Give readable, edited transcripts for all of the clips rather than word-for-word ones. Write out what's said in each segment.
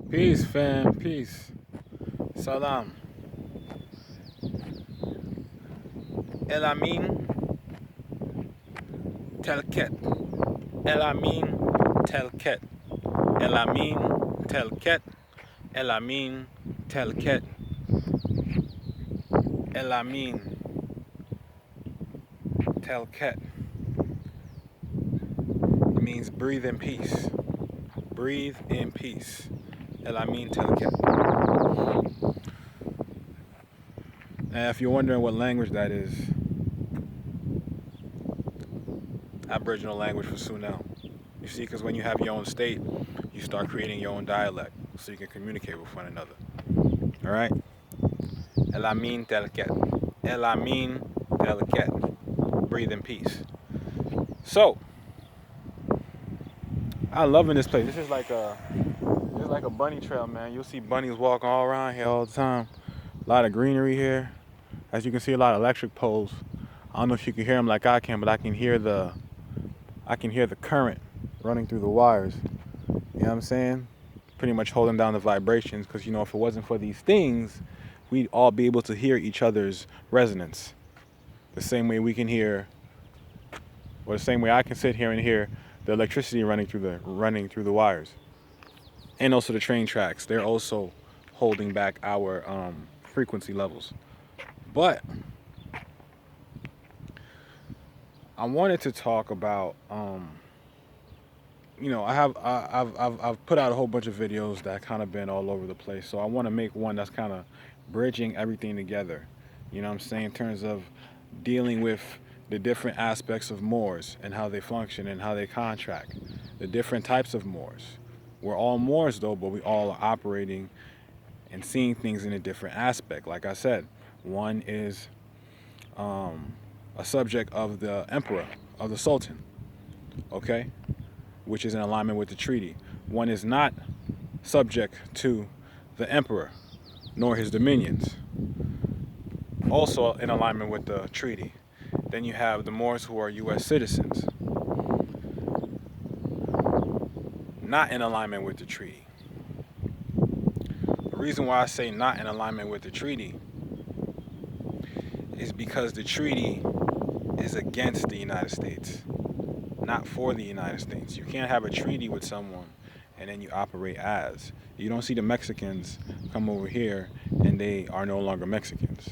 Peace, fam. Peace. Salam. El Amin Telket. El Amin Telket. El Amin Telket. El Amin Telket. El Amin Telket means breathe in peace. Breathe in peace. El Amin Telket. And if you're wondering what language that is, Aboriginal language for Sunel. You see, because when you have your own state, you start creating your own dialect so you can communicate with one another. All right? El Amin Telket. El Amin Telket. Breathe in peace. So, I'm loving this place. This is like a bunny trail, man. You'll see bunnies walking all around here all the time. A lot of greenery here. As you can see, a lot of electric poles. I don't know if you can hear them like I can, but I can hear the current running through the wires. You know what I'm saying? Pretty much holding down the vibrations because, if it wasn't for these things, we'd all be able to hear each other's resonance. The same way we can hear, or the same way I can sit here and hear the electricity running through the wires. And also the train tracks. They're also holding back our frequency levels. But I wanted to talk about I've put out a whole bunch of videos that kind of been all over the place. So I want to make one that's kind of bridging everything together. You know what I'm saying? In terms of dealing with the different aspects of Moors and how they function and how they contract. The different types of Moors. We're all Moors though, but we all are operating and seeing things in a different aspect. Like I said, one is a subject of the emperor, of the sultan, okay, which is in alignment with the treaty. One is not subject to the emperor nor his dominions, also in alignment with the treaty. Then you have the Moors who are U.S. citizens, not in alignment with the treaty. The reason why I say not in alignment with the treaty is because the treaty is against the United States, not for the United States. You can't have a treaty with someone and then you operate as. You don't see the Mexicans come over here and they are no longer Mexicans.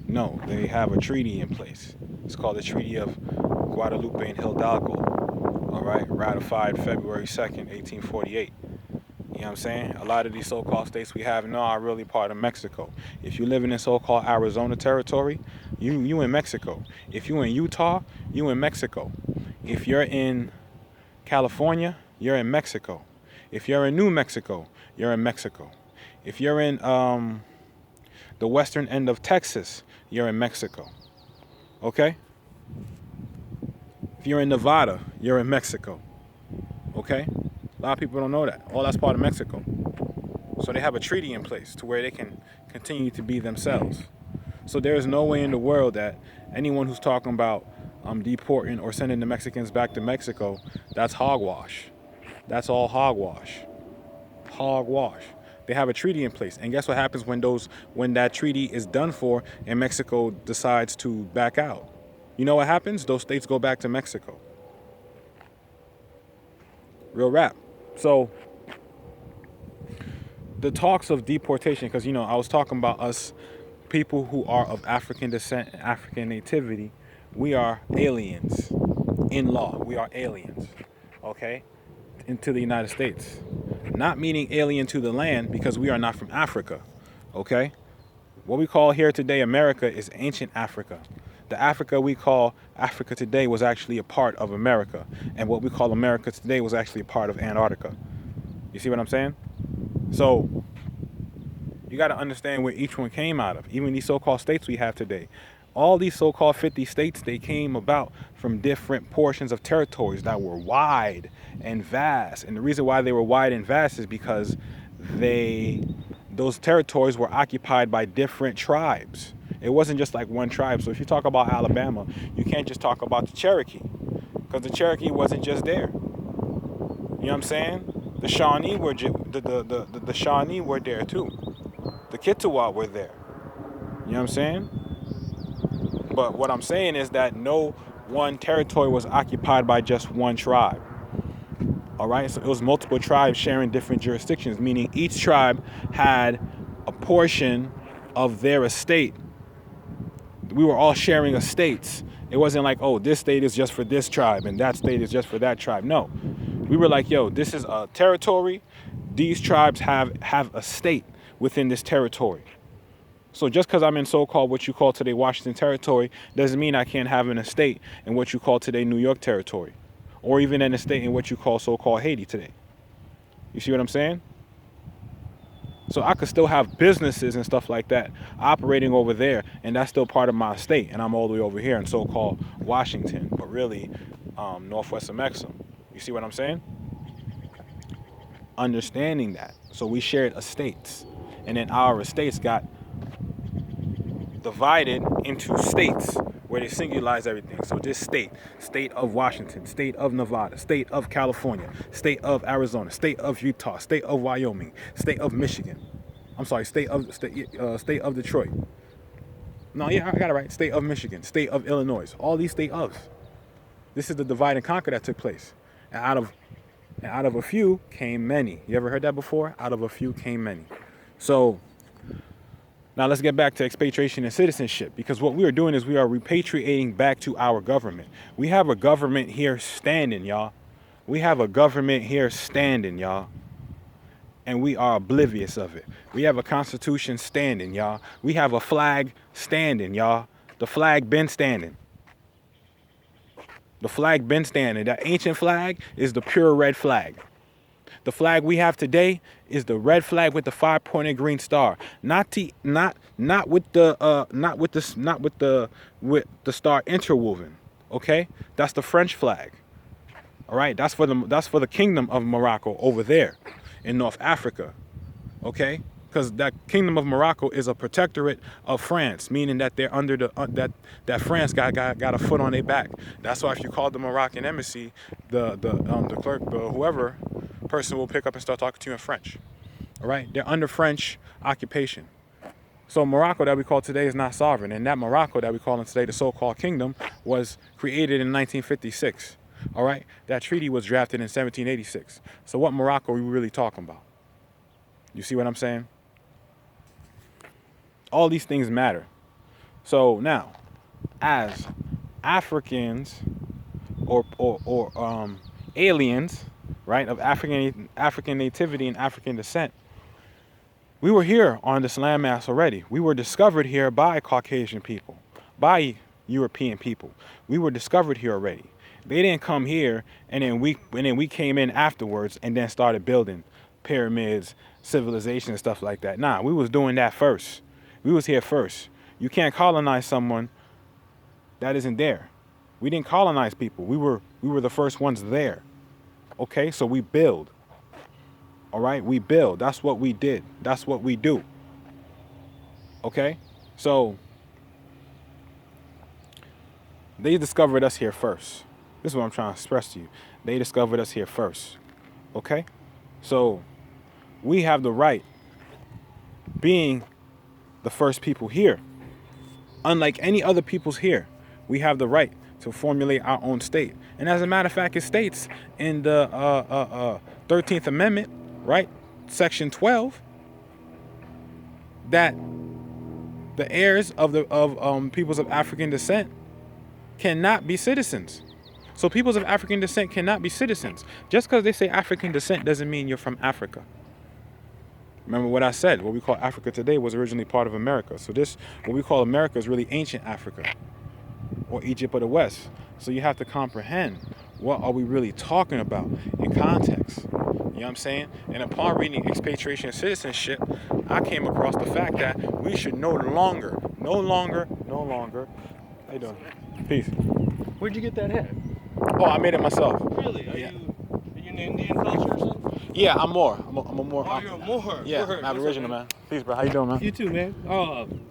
No, they have a treaty in place. It's called the Treaty of Guadalupe and Hidalgo, all right, ratified February 2nd, 1848. You know what I'm saying? A lot of these so-called states we have now are really part of Mexico. If you live in so-called Arizona territory, you in Mexico. If you in Utah, you in Mexico. If you're in California, you're in Mexico. If you're in New Mexico, you're in Mexico. If you're in the western end of Texas, you're in Mexico. Okay? If you're in Nevada, you're in Mexico. Okay? A lot of people don't know that. All that's part of Mexico. So they have a treaty in place to where they can continue to be themselves. So there is no way in the world that anyone who's talking about deporting or sending the Mexicans back to Mexico, that's hogwash. That's all hogwash. Hogwash. They have a treaty in place. And guess what happens when that treaty is done for and Mexico decides to back out? You know what happens? Those states go back to Mexico. Real rap. So the talks of deportation, because I was talking about us people who are of African descent and African nativity, we are aliens in law. We are aliens, okay, into the United States. Not meaning alien to the land because we are not from Africa, okay? What we call here today America is ancient Africa. The Africa we call Africa today was actually a part of America. And what we call America today was actually a part of Antarctica. You see what I'm saying? So you got to understand where each one came out of. Even these so-called states we have today. All these so-called 50 states, they came about from different portions of territories that were wide and vast. And the reason why they were wide and vast is because those territories were occupied by different tribes. It wasn't just like one tribe. So if you talk about Alabama, you can't just talk about the Cherokee because the Cherokee wasn't just there. You know what I'm saying? The Shawnee were the Shawnee were there too. The Kituwa were there. You know what I'm saying? But what I'm saying is that no one territory was occupied by just one tribe. All right, so it was multiple tribes sharing different jurisdictions, meaning each tribe had a portion of their estate. We were all sharing estates. It wasn't like, oh, this state is just for this tribe and that state is just for that tribe. No, we were like, yo, this is a territory. These tribes have a state within this territory. So just because I'm in so-called what you call today Washington territory doesn't mean I can't have an estate in what you call today New York territory, or even an estate in what you call so-called Haiti today. You see what I'm saying? So I could still have businesses and stuff like that operating over there, and that's still part of my estate, and I'm all the way over here in so-called Washington, but really Northwest of Mexico. You see what I'm saying? Understanding that. So we shared estates, and then our estates got divided into states where they singularize everything. So this state of Washington, state of Nevada, state of California, state of Arizona, state of Utah, state of Wyoming, state of Michigan. I'm sorry, state of Detroit. No, yeah, I got it right. State of Michigan, state of Illinois, all these state ofs. This is the divide and conquer that took place. And out of a few came many. You ever heard that before? Out of a few came many. So now let's get back to expatriation and citizenship, because what we are doing is we are repatriating back to our government. We have a government here standing, y'all. We have a government here standing, y'all. And we are oblivious of it. We have a constitution standing, y'all. We have a flag standing, y'all. The flag been standing. The flag been standing. That ancient flag is the pure red flag. The flag we have today is the red flag with the 5-pointed green star, not with the star interwoven. Okay, that's the French flag. All right, that's for the Kingdom of Morocco over there in North Africa. Okay, because that Kingdom of Morocco is a protectorate of France, meaning that they're under that France got a foot on their back. That's why if you call the Moroccan embassy, the clerk, whoever person will pick up and start talking to you in French. All right, they're under French occupation. So Morocco that we call today is not sovereign, and that Morocco that we call in today the so-called kingdom was created in 1956. All right, that treaty was drafted in 1786. So what Morocco are we really talking about? You see what I'm saying? All these things matter. So now, as Africans or aliens, right, of African nativity and African descent, we were here on this landmass already. We were discovered here by Caucasian people, by European people. We were discovered here already. They didn't come here and then we came in afterwards and then started building pyramids, civilization, and stuff like that. Nah, we was doing that first. We was here first. You can't colonize someone that isn't there. We didn't colonize people. We were the first ones there. Okay, so we build. All right, we build. That's what we did. That's what we do. Okay, so they discovered us here first. This is what I'm trying to express to you. They discovered us here first. Okay, so we have the right, being the first people here. Unlike any other peoples here, we have the right to formulate our own state. And as a matter of fact, it states in the 13th Amendment, right, Section 12, that the heirs of peoples of African descent cannot be citizens. So peoples of African descent cannot be citizens. Just because they say African descent doesn't mean you're from Africa. Remember what I said, what we call Africa today was originally part of America. So this, what we call America, is really ancient Africa, or Egypt of the West. So you have to comprehend, what are we really talking about in context? You know what I'm saying? And upon reading Expatriation and Citizenship, I came across the fact that we should no longer, how you doing? Peace. Where'd you get that hat? Oh, I made it myself. Really? Are you in Indian culture or something? Yeah, I'm more. I'm a more. Oh, you're a more. Yeah, Word. I'm original, man. Peace, bro. How you doing, man? You too, man.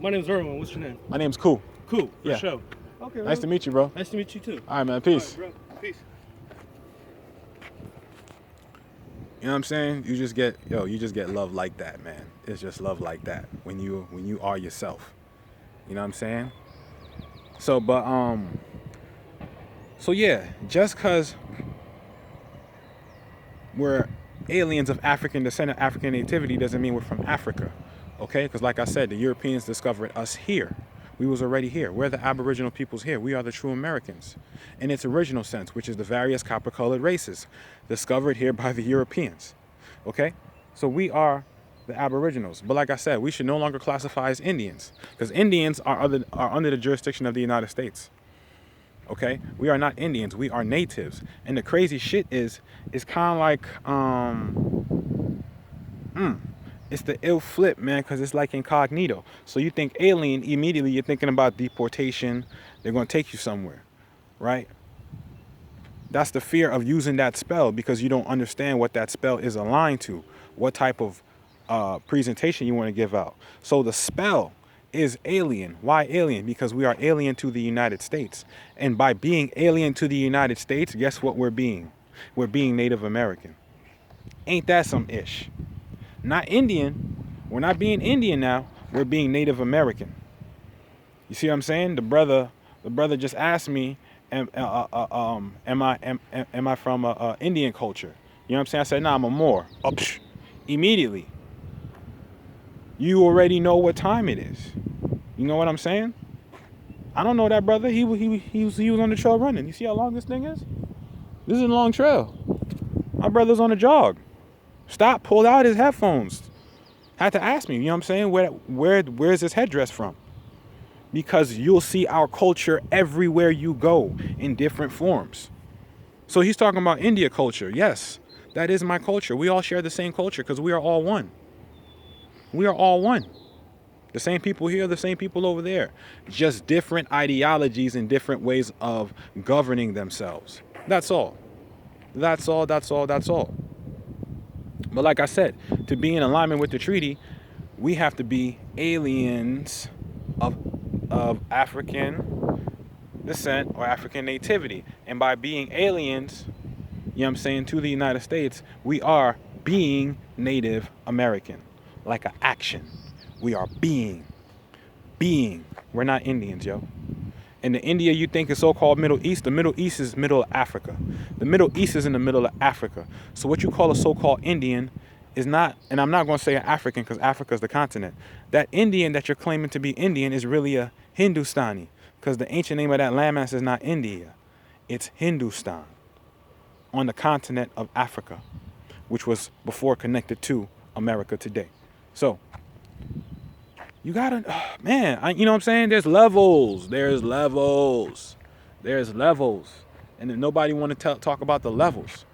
My name's Erwin. What's your name? My name's Cool. Cool. For Yeah. sure. Okay. Nice to meet you, bro. Nice to meet you too. All right, man. Peace. All right, bro. Peace. You know what I'm saying? You just get love like that, man. It's just love like that when you are yourself. You know what I'm saying? So, but so yeah, just cause we're aliens of African descent, or African nativity, doesn't mean we're from Africa, okay? Because like I said, the Europeans discovered us here. We was already here. We're the Aboriginal peoples here. We are the true Americans, in its original sense, which is the various copper-colored races discovered here by the Europeans, okay? So we are the Aboriginals. But like I said, we should no longer classify as Indians, because Indians are under the jurisdiction of the United States. Okay, we are not Indians, we are natives. And the crazy shit is, it's kind of like it's the ill flip, man, because it's like incognito. So you think alien, immediately you're thinking about deportation. They're going to take you somewhere, right? That's the fear of using that spell, because you don't understand what that spell is aligned to, what type of presentation you want to give out. So the spell is alien. Why alien? Because we are alien to the United States. And by being alien to the United States, guess what we're being? We're being Native American. Ain't that some ish? Not Indian. We're not being Indian now. We're being Native American. You see what I'm saying? The brother just asked me, am I from Indian culture? You know what I'm saying? I said, nah, I'm a Moor. Oh, immediately. You already know what time it is. You know what I'm saying? I don't know that brother. He was on the trail running. You see how long this thing is? This is a long trail. My brother's on a jog. Stopped, pulled out his headphones. Had to ask me, you know what I'm saying? Where's this headdress from? Because you'll see our culture everywhere you go in different forms. So he's talking about India culture. Yes, that is my culture. We all share the same culture because we are all one. We are all one. The same people here, the same people over there. Just different ideologies and different ways of governing themselves. That's all. That's all. But like I said, to be in alignment with the treaty, we have to be aliens of African descent or African nativity. And by being aliens, you know what I'm saying, to the United States, we are being Native American. Like an action. We are being. We're not Indians, yo. And the India you think is so-called Middle East, the Middle East is middle of Africa. The Middle East is in the middle of Africa. So what you call a so-called Indian is not, and I'm not going to say an African because Africa is the continent. That Indian that you're claiming to be Indian is really a Hindustani, because the ancient name of that landmass is not India. It's Hindustan on the continent of Africa, which was before connected to America today. So you gotta, you know what I'm saying? There's levels. And then nobody want to talk about the levels.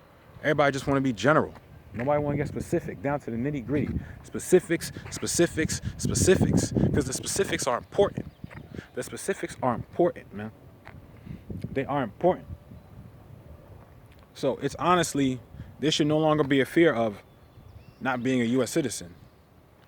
Everybody just want to be general. Nobody want to get specific, down to the nitty gritty. Specifics. Because the specifics are important. The specifics are important, man. They are important. So it's honestly, there should no longer be a fear of not being a U.S. citizen.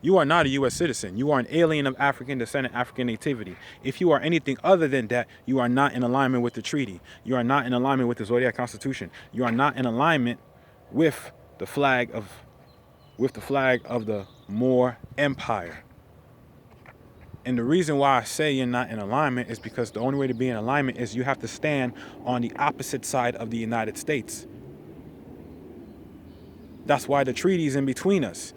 You are not a U.S. citizen. You are an alien of African descent and African nativity. If you are anything other than that, you are not in alignment with the treaty. You are not in alignment with the Zodiac Constitution. You are not in alignment with the flag of the Moor Empire. And the reason why I say you're not in alignment is because the only way to be in alignment is you have to stand on the opposite side of the United States. That's why the treaty is in between us.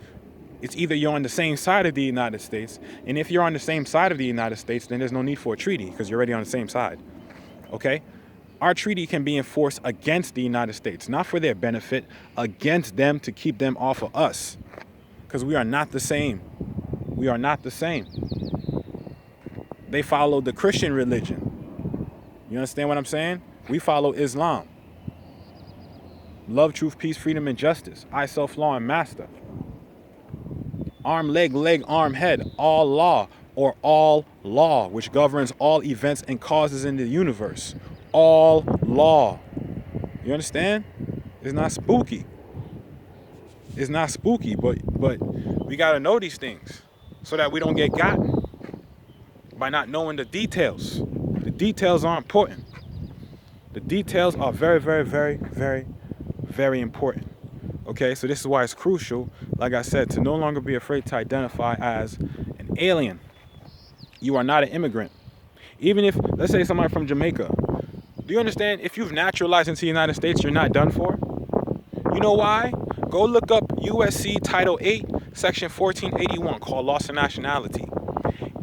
It's either you're on the same side of the United States, and if you're on the same side of the United States, then there's no need for a treaty because you're already on the same side. Okay? Our treaty can be enforced against the United States, not for their benefit, against them to keep them off of us. Because we are not the same. We are not the same. They follow the Christian religion. You understand what I'm saying? We follow Islam. Love, truth, peace, freedom, and justice. I, self, law, and master. Arm, leg, arm, head. All law, or all law, which governs all events and causes in the universe. All law. You understand? It's not spooky. It's not spooky, but we gotta know these things so that we don't get gotten by not knowing the details. The details are important. The details are very, very, very, very, very important. Okay, so this is why it's crucial, like I said, to no longer be afraid to identify as an alien. You are not an immigrant. Even if, let's say, somebody from Jamaica. Do you understand? If you've naturalized into the United States, you're not done for. You know why? Go look up USC Title 8, Section 1481, called Loss of Nationality.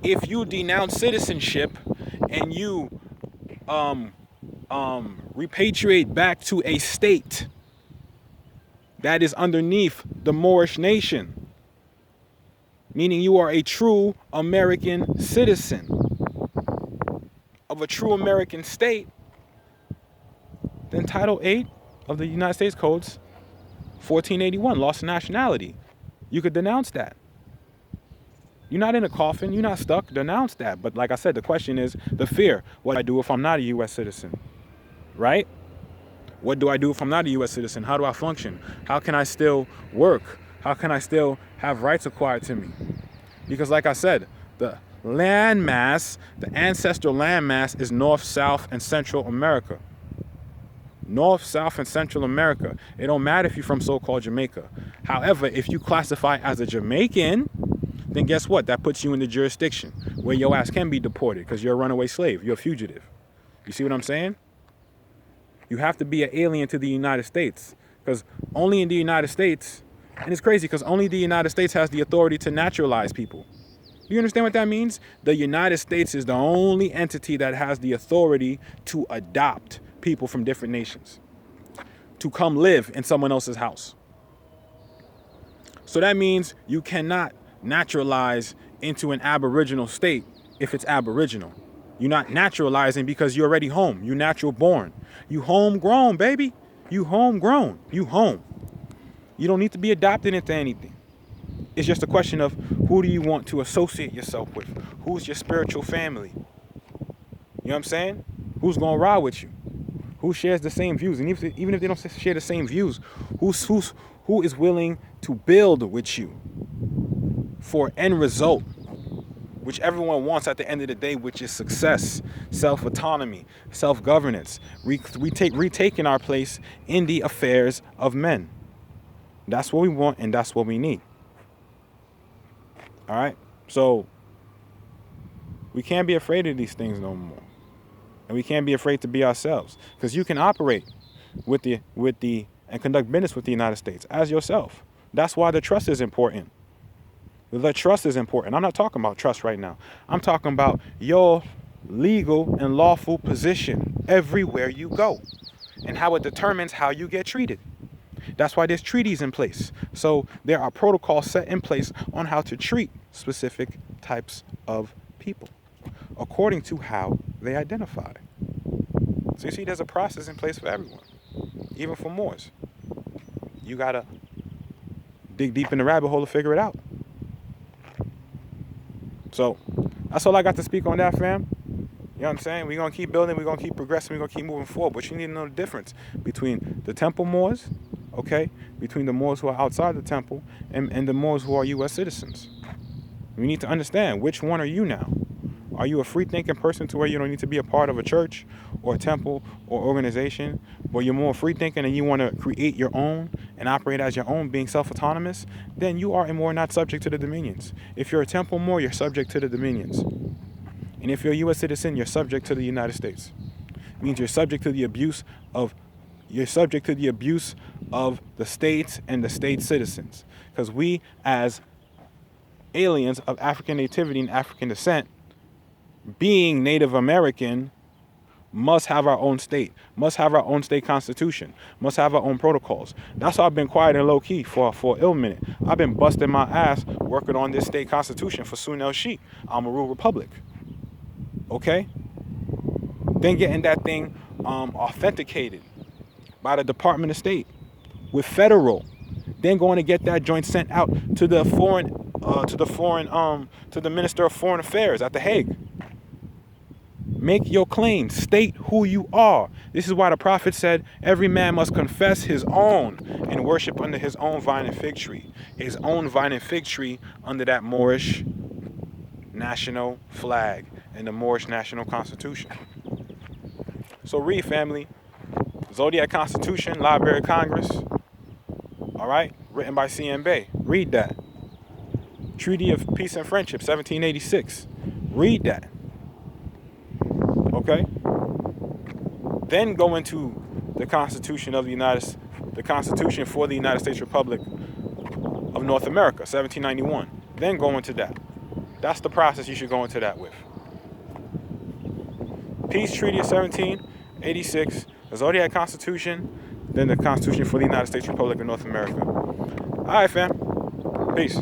If you denounce citizenship and you repatriate back to a state that is underneath the Moorish nation, meaning you are a true American citizen of a true American state, then Title 8 of the United States Codes, 1481, loss of nationality. You could denounce that. You're not in a coffin. You're not stuck. Denounce that. But like I said, the question is the fear. What do I do if I'm not a U.S. citizen? Right? What do I do if I'm not a U.S. citizen? How do I function? How can I still work? How can I still have rights acquired to me? Because like I said, the landmass, the ancestral landmass is North, South, and Central America. North, South, and Central America. It don't matter if you're from so-called Jamaica. However, if you classify as a Jamaican, then guess what? That puts you in the jurisdiction where your ass can be deported because you're a runaway slave. You're a fugitive. You see what I'm saying? You have to be an alien to the United States because only in the United States, and it's crazy because only the United States has the authority to naturalize people. Do you understand what that means? The United States is the only entity that has the authority to adopt people from different nations to come live in someone else's house. So that means you cannot naturalize into an aboriginal state if it's aboriginal. You're not naturalizing because you're already home. You natural born. You homegrown, baby. You homegrown. You home. You don't need to be adopted into anything. It's just a question of who do you want to associate yourself with? Who's your spiritual family? You know what I'm saying? Who's going to ride with you? Who shares the same views? And even if they don't share the same views, who is willing to build with you for end result, which everyone wants at the end of the day, which is success, self-autonomy, self-governance, retaking our place in the affairs of men. That's what we want and that's what we need. All right? So we can't be afraid of these things no more. And we can't be afraid to be ourselves. Because you can operate and conduct business with the United States as yourself. That's why the trust is important. The trust is important. I'm not talking about trust right now. I'm talking about your legal and lawful position everywhere you go and how it determines how you get treated. That's why there's treaties in place. So there are protocols set in place on how to treat specific types of people according to how they identify. So you see, there's a process in place for everyone, even for Moors. You gotta dig deep in the rabbit hole to figure it out. So that's all I got to speak on that, fam. You know what I'm saying? We're going to keep building. We're going to keep progressing. We're going to keep moving forward. But you need to know the difference between the temple Moors, okay, between the Moors who are outside the temple and the Moors who are U.S. citizens. You need to understand, which one are you now? Are you a free-thinking person to where you don't need to be a part of a church or a temple or organization, but you're more free-thinking and you want to create your own and operate as your own, being self-autonomous? Then you are a Moor not subject to the dominions. If you're a temple Moor, you're subject to the dominions. And if you're a U.S. citizen, you're subject to the United States. It means you're subject to the abuse of the states and the state citizens. Because we, as aliens of African nativity and African descent, being Native American, must have our own state, must have our own state constitution, must have our own protocols. That's why I've been quiet and low key for a ill minute. I've been busting my ass working on this state constitution for Sunel Sheikh, Amaru Republic. Okay? Then getting that thing authenticated by the Department of State with federal. Then going to get that joint sent out to the to the Minister of Foreign Affairs at The Hague. Make your claim. State who you are. This is why the prophet said, every man must confess his own and worship under his own vine and fig tree. His own vine and fig tree under that Moorish national flag and the Moorish national constitution. So read, family. Zodiac Constitution, Library of Congress. All right? Written by C.M. Bay. Read that. Treaty of Peace and Friendship, 1786. Read that. Okay? Then go into the Constitution of the Constitution for the United States Republic of North America, 1791. Then go into that. That's the process you should go into that with. Peace Treaty of 1786, the Zodiac Constitution, then the Constitution for the United States Republic of North America. All right, fam. Peace.